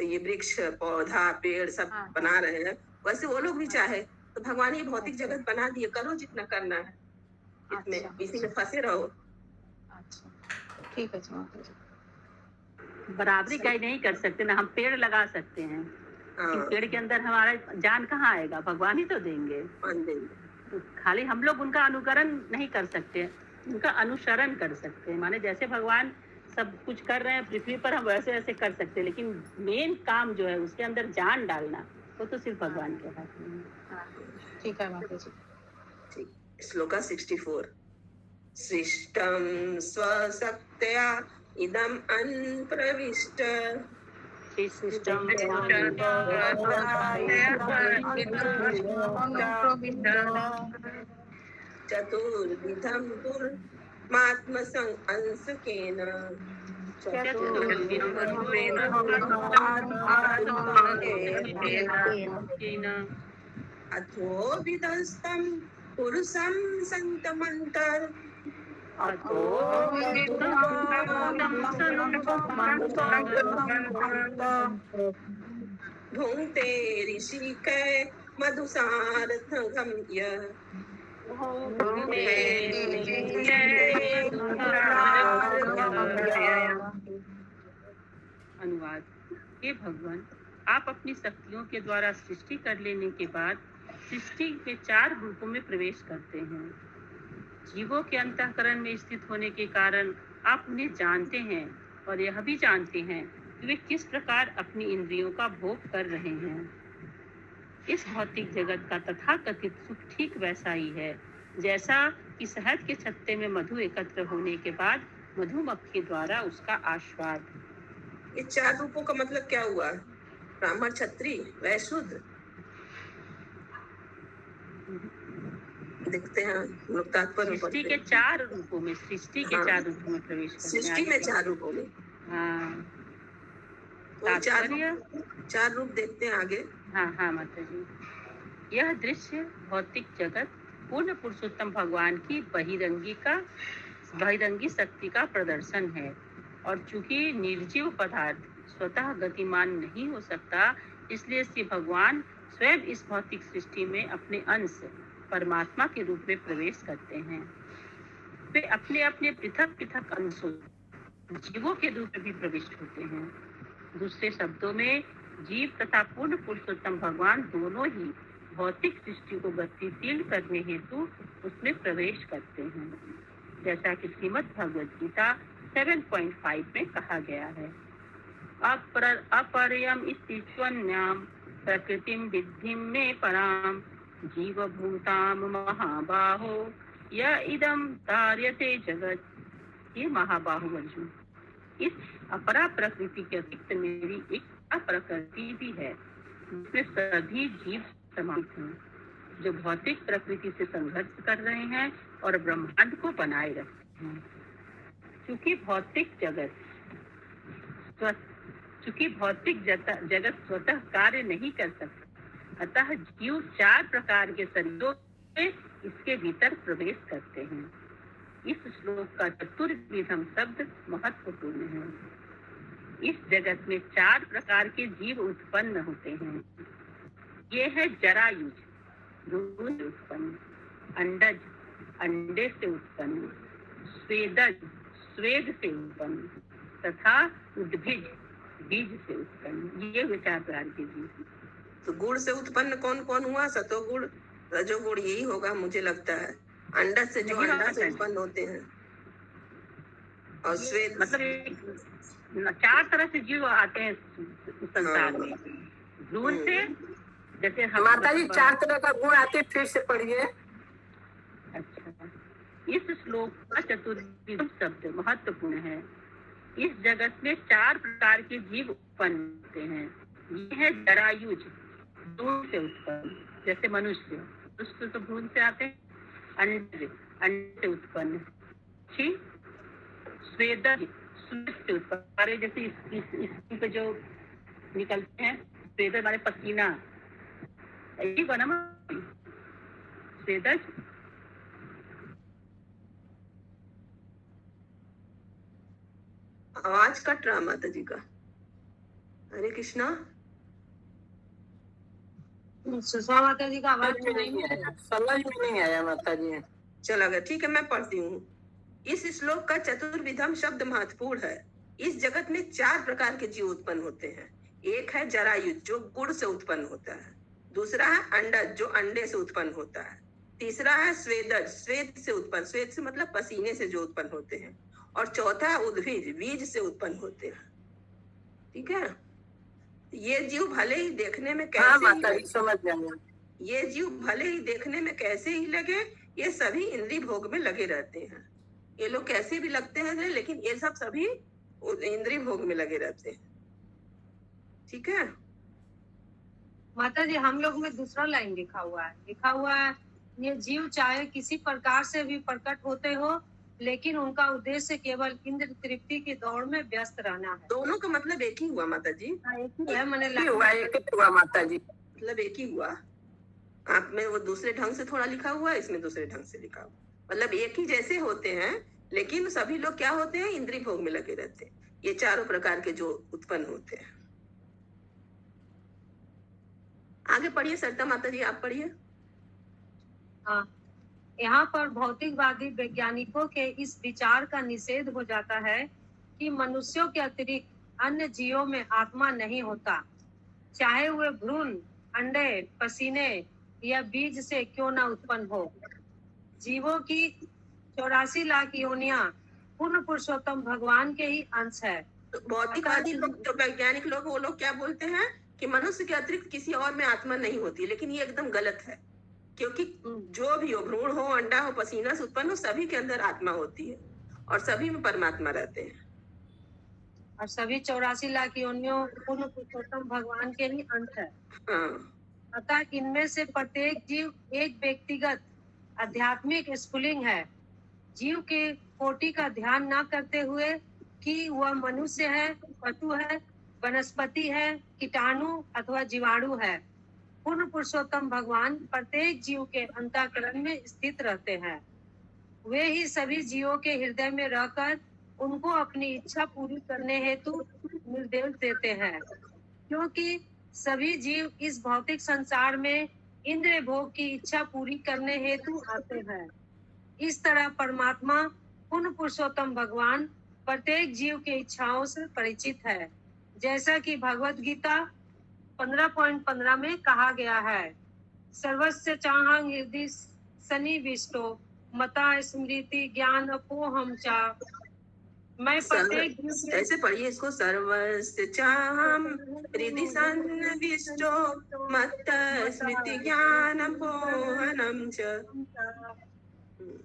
ये वृक्ष पौधा पेड़ सब बना रहे हैं, वैसे वो लोग भी चाहे तो भगवान ये भौतिक जगत बना दिए, करो जितना करना है, इसमें इसी में फंसे रहो। अच्छा, ठीक है माताजी। बराबरी कहीं नहीं कर सकते ना, हम पेड़ लगा सकते हैं, लेकिन पेड़ के अंदर हमारा जान कहाँ आएगा, भगवान ही तो देंगे। तो खाली हम लोग उनका अनुकरण नहीं कर सकते, उनका अनुसरण कर सकते हैं। माने जैसे भगवान सब कुछ कर रहे हैं पृथ्वी पर, हम वैसे वैसे कर सकते हैं, लेकिन मेन काम जो है उसके अंदर जान डालना, वो तो सिर्फ भगवान के हाथ में है। ठीक है माताजी। श्लोका 64। सृष्टं स्वशक्त्या इदम् अनप्रविष्ट, चतुर्विधं दुर्मात्मसंअंशकेन, अथो विदस्तं पुरुषं संतमन्तर, भुङ्क्ते ऋषिकै मधुसारथगम्य, अनुवाद। हे भगवान, आप अपनी शक्तियों के द्वारा सृष्टि कर लेने के बाद सृष्टि के 4 रूपों में प्रवेश करते हैं। जीवों के अंतःकरण में स्थित होने के कारण आप उन्हें जानते हैं और यह भी जानते हैं कि वे किस प्रकार अपनी इंद्रियों का भोग कर रहे हैं। इस भौतिक जगत का तथाकथित सुख ठीक वैसा ही है जैसा कि शहद के छत्ते में मधु एकत्र होने के बाद मधुमक्खी द्वारा उसका आस्वाद। ये 4 रूपों का मतलब क्या हुआ? ब्राह्मण, क्षत्रिय, वैश्य, शूद्र। देखते हैं हम लोग तात्पर्य में सृष्टि पढ़ते के हैं। 4 रूपों में, सृष्टि के हाँ। 4 रूपों में प्रवेश करते हैं। सृष्टि में 4 रूपों में हाँ, तो 4 तात्पर्य। रूप देखते हैं आगे। हाँ माता जी। यह दृश्य भौतिक जगत पूर्ण पुरुषोत्तम भगवान की बहिरंगी शक्ति का प्रदर्शन है और चूंकि निर्जीव पदार्थ स्वतः गतिमान नहीं हो सकता, इसलिए श्री भगवान स्वयं इस भौतिक सृष्टि में अपने अंश परमात्मा के रूप में प्रवेश करते हैं। वे अपने अपने पृथक पृथक अंशों जीवों के रूप में भी प्रविष्ट होते हैं। दूसरे शब्दों में जीव तथा पूर्ण पुरुषोत्तम भगवान दोनों ही भौतिक सृष्टि को गतिशील करने हेतु उसमें प्रवेश करते हैं, जैसा कि श्रीमद् भगवद गीता 7.5 में कहा गया है। अपरयम इत्युन्याम प्रकृतिम विद्धिम में पराम जीव भूताम महाबाहो य इदम तार्यते जगत। ये महाबाहु अर्जुन, इस अपरा प्रकृति के अतिरिक्त मेरी एक प्रकृति भी है जिसमें सभी जीव समाहित हैं, जो भौतिक प्रकृति से संघर्ष कर रहे हैं और ब्रह्मांड को बनाए रखते हैं। चूंकि भौतिक जगत स्वतः कार्य नहीं कर सकता, अतः जीव 4 प्रकार के शरीरों में इसके भीतर प्रवेश करते हैं। इस श्लोक का चतुर्विधम शब्द महत्वपूर्ण है। इस जगत में 4 प्रकार के जीव उत्पन्न होते हैं। ये है जरायुज, भ्रूण से उत्पन्न, अंडज, अंडे से उत्पन्न, स्वेदज, स्वेद से उत्पन्न तथा उद्भिज, बीज से उत्पन्न। ये 4 प्रकार के जीव। तो गुण से उत्पन्न कौन कौन हुआ? सतोगुण, रजोगुण, यही होगा मुझे लगता है। अंडज से जो अंडा से उत्पन्न होते हैं, और स्वेद मतलब 4 तरह से जीव आते हैं संसार में। भ्रूण से, जैसे माता जी 4 तरह का गुण आते, फिर से पढ़िए। अच्छा, इस श्लोक का चतुर्विध शब्द महत्वपूर्ण है। इस जगत में 4 प्रकार के जीव उत्पन्न होते हैं। ये है जरायुज, भ्रूण से उत्पन्न, जैसे मनुष्य तो भ्रूण से आते हैं। अंडे से उत्पन्न, स्वेदज, स्वेद से उत्पन्न, जैसे इस पे जो निकलते हैं स्वेदज हमारे पसीना, यही बना स्वेदज। आवाज कट रहा माता जी का। हरे कृष्णा। सुषमा माता जी का आवाज समझ में नहीं आया माता जी। चला गया, ठीक है, मैं पढ़ती हूँ। इस श्लोक का चतुर्विधम शब्द महत्वपूर्ण है। इस जगत में 4 प्रकार के जीव उत्पन्न होते हैं। एक है जरायुज, जो गुड़ से उत्पन्न होता है। दूसरा है अंडज, जो अंडे से उत्पन्न होता है। तीसरा है स्वेदज, स्वेद से उत्पन्न, स्वेद से मतलब पसीने से जो उत्पन्न होते हैं। और चौथा है उद्भिज, बीज से उत्पन्न होते हैं। ठीक है, ये जीव भले ही देखने में कैसे ही लगे, समझ गया। ये जीव भले ही देखने में कैसे ही लगे, ये सभी इंद्रिय भोग में लगे रहते हैं। ये लोग कैसे भी लगते हैं, लेकिन ये सब सभी इंद्रिय भोग में लगे रहते हैं। ठीक है माता जी, हम लोग में दूसरा लाइन लिखा हुआ है, ये जीव चाहे किसी प्रकार से भी प्रकट होते हो, लेकिन उनका उद्देश्य केवल इंद्र तृप्ति की दौड़ में व्यस्त रहना है। दोनों का मतलब एक ही हुआ माता जी। एक ही है, मैंने हुआ माता जी, मतलब एक ही हुआ। आप में वो दूसरे ढंग से थोड़ा लिखा हुआ है, इसमें दूसरे ढंग से लिखा हुआ, मतलब एक ही जैसे होते हैं, लेकिन सभी लोग क्या होते हैं, इंद्रिय भोग में लगे रहते हैं। ये 4 प्रकार के जो उत्पन्न होते हैं। आगे पढ़िए सरिता माता जी, आप पढ़िए। हाँ, यहाँ पर भौतिकवादी वैज्ञानिकों के इस विचार का निषेध हो जाता है कि मनुष्यों के अतिरिक्त अन्य जीवों में आत्मा नहीं होता। चाहे वे भ्रूण, अंडे, पसीने या बीज से क्यों न उत्पन्न हो। जीवों की 84 लाख योनियां पूर्ण पुरुषोत्तम भगवान के ही अंश है। तो भौतिकवादी लोग, जो वैज्ञानिक लोग, वो लोग क्या बोलते हैं कि मनुष्य के अतिरिक्त किसी और में आत्मा नहीं होती, लेकिन ये एकदम गलत है, क्योंकि जो भी हो, भ्रूण हो, अंडा हो, पसीना से उत्पन्न हो, सभी के अंदर आत्मा होती है और सभी में परमात्मा रहते हैं। और सभी 84 लाख योनियों पूर्ण पुरुषोत्तम भगवान के ही अंश है। हाँ, अतः इनमें से प्रत्येक जीव एक व्यक्तिगत आध्यात्मिक स्फुलिंग है। जीव के कोटि का ध्यान न करते हुए कि वह मनुष्य है, पशु है, वनस्पति है, कीटाणु अथवा जीवाणु है, पूर्ण पुरुषोत्तम भगवान प्रत्येक जीव के अंतःकरण में स्थित रहते हैं। वे ही सभी जीवों के हृदय में रहकर उनको अपनी इच्छा पूरी करने हेतु निर्देश देते हैं, क्योंकि सभी जीव इस भौतिक संसार में इंद्रिय भोग की इच्छा पूरी करने हेतु आते हैं। इस तरह परमात्मा पूर्ण पुरुषोत्तम भगवान प्रत्येक जीव की इच्छाओं से परिचित है, जैसा कि भगवत गीता 15.15 में कहा गया है, सर्वस्य चाहं हृदि सन्निविष्टो मता स्मृति ज्ञान अपोहम चा। मैं प्रत्येक जीव के ऐसे पढ़िए इसको, सर्वस्य चाहं हृदि सन्निविष्टो मत्तः स्मृति ज्ञानपोहनं च।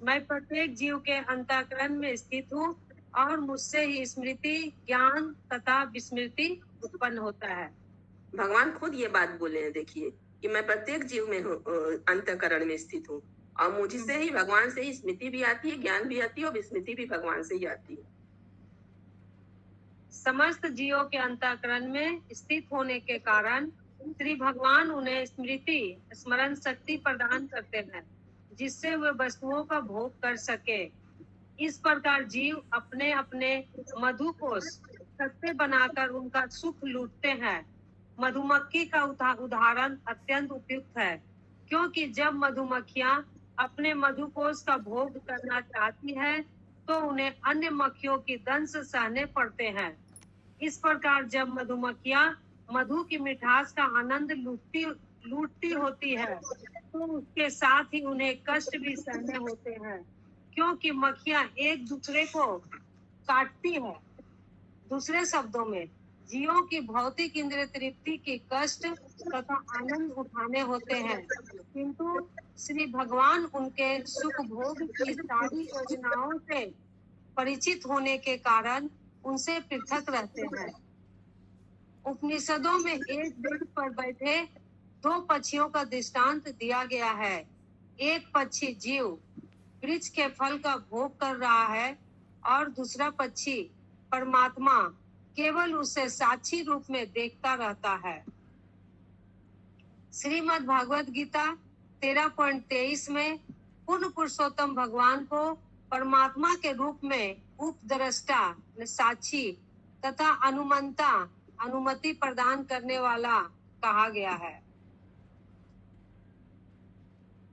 मैं प्रत्येक जीव के अंतःकरण में स्थित हूँ और मुझसे ही स्मृति, ज्ञान तथा विस्मृति उत्पन्न होता है। भगवान खुद ये बात बोले हैं, देखिए कि मैं प्रत्येक जीव में हूँ, अंतःकरण में स्थित हूँ, और मुझसे ही, भगवान से ही स्मृति भी आती है, ज्ञान भी आती है और विस्मृति भी भगवान से ही आती है। समस्त जीवों के अंतःकरण में स्थित होने के कारण श्री भगवान उन्हें स्मृति, स्मरण शक्ति प्रदान करते हैं, जिससे वे वस्तुओं का भोग कर सके। इस प्रकार जीव अपने अपने मधुकोश सत्य बनाकर उनका सुख लूटते हैं। मधुमक्खी का उदाहरण अत्यंत उपयुक्त है, क्योंकि जब मधुमक्खियां अपने मधुकोश का भोग करना चाहती है तो उन्हें अन्य मक्खियों की दंश सहने पड़ते हैं। इस प्रकार जब मधुमक्खियां मधु की मिठास का आनंद लूटती होती है तो उसके साथ ही उन्हें कष्ट भी सहने होते हैं, क्योंकि मक्खियां एक दूसरे को काटती है। दूसरे शब्दों में जीवों की भौतिक इंद्रिय तृप्ति की कष्ट तथा आनंद उठाने होते हैं, किंतु श्री भगवान उनके सुख भोग की सारी योजनाओं से परिचित होने के कारण उनसे पृथक रहते हैं। उपनिषदों में एक वृक्ष पर बैठे दो पक्षियों का दृष्टांत दिया गया है। एक पक्षी जीव वृक्ष के फल का भोग कर रहा है और दूसरा पक्षी परमात्मा केवल उसे साक्षी रूप में देखता रहता है। श्रीमद् भागवत गीता 13.23 में पूर्ण पुरुषोत्तम भगवान को परमात्मा के रूप में उपद्रष्टा, साक्षी तथा अनुमंता, अनुमति प्रदान करने वाला कहा गया है।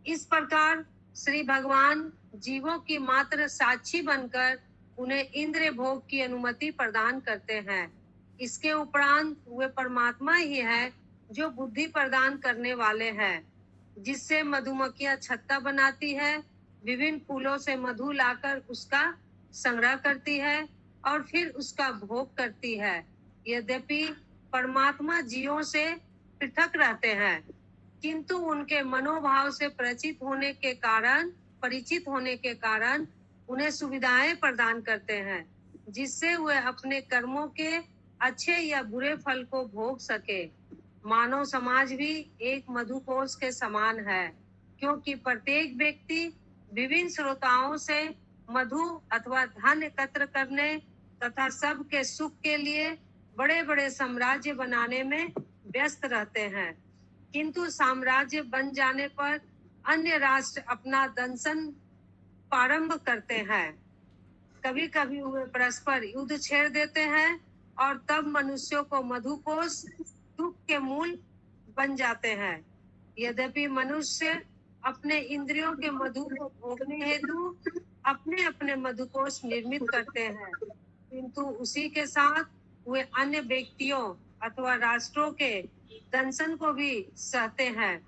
इस प्रकार श्री भगवान जीवों की मात्र साक्षी बनकर उन्हें इंद्रिय भोग की अनुमति प्रदान करते हैं। इसके उपरांत वे परमात्मा ही है जो बुद्धि प्रदान करने वाले हैं, जिससे मधुमक्खियां छत्ता बनाती है, विभिन्न फूलों से मधु लाकर उसका संग्रह करती है और फिर उसका भोग करती है। यद्यपि परमात्मा जीवों से पृथक रहते हैं, किंतु उनके मनोभाव से परिचित होने के कारण उन्हें सुविधाएं प्रदान करते हैं, जिससे वे अपने कर्मों के अच्छे या बुरे फल को भोग सके। मानव समाज भी एक मधुकोश के समान है, क्योंकि प्रत्येक व्यक्ति विभिन्न स्रोताओं से मधु अथवा धन एकत्र करने तथा सबके सुख के लिए बड़े बड़े साम्राज्य बनाने में व्यस्त रहते हैं, किंतु साम्राज्य बन जाने पर अन्य राष्ट्र अपना दंशन प्रारंभ करते हैं। कभी कभी वे परस्पर युद्ध छेड़ देते हैं और तब मनुष्यों को मधुकोश दुख के मूल बन जाते हैं। यद्यपि मनुष्य अपने इंद्रियों के मधु को भोगने हेतु अपने अपने मधुकोश निर्मित करते हैं, किंतु उसी के साथ वे अन्य व्यक्तियों अथवा राष्ट्रों के दंशन को भी सहते हैं।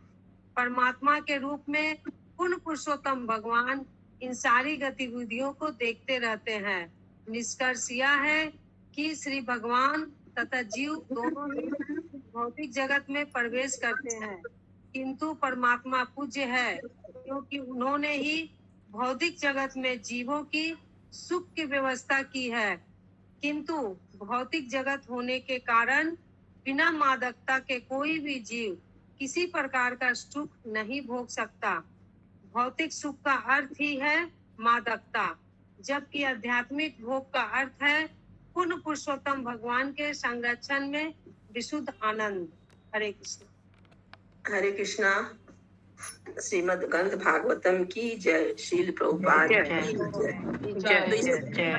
परमात्मा के रूप में पूर्ण पुरुषोत्तम भगवान इन सारी गतिविधियों को देखते रहते हैं। निष्कर्ष यह है कि श्री भगवान तथा जीव दोनों ही भौतिक जगत में प्रवेश करते हैं, किंतु परमात्मा पूज्य है क्योंकि उन्होंने ही भौतिक जगत में जीवों की सुख की व्यवस्था की है। किंतु भौतिक जगत होने के कारण बिना मादकता के कोई भी जीव किसी प्रकार का सुख नहीं भोग सकता। भौतिक सुख का अर्थ ही है मादकता, जबकि आध्यात्मिक भोग का अर्थ है पूर्ण पुरुषोत्तम भगवान के संरक्षण में विशुद्ध आनंद। हरे कृष्ण। हरे कृष्णा। श्रीमद् ग्रंथ भागवतम की जय। शील प्रभुपाद की जय। जय।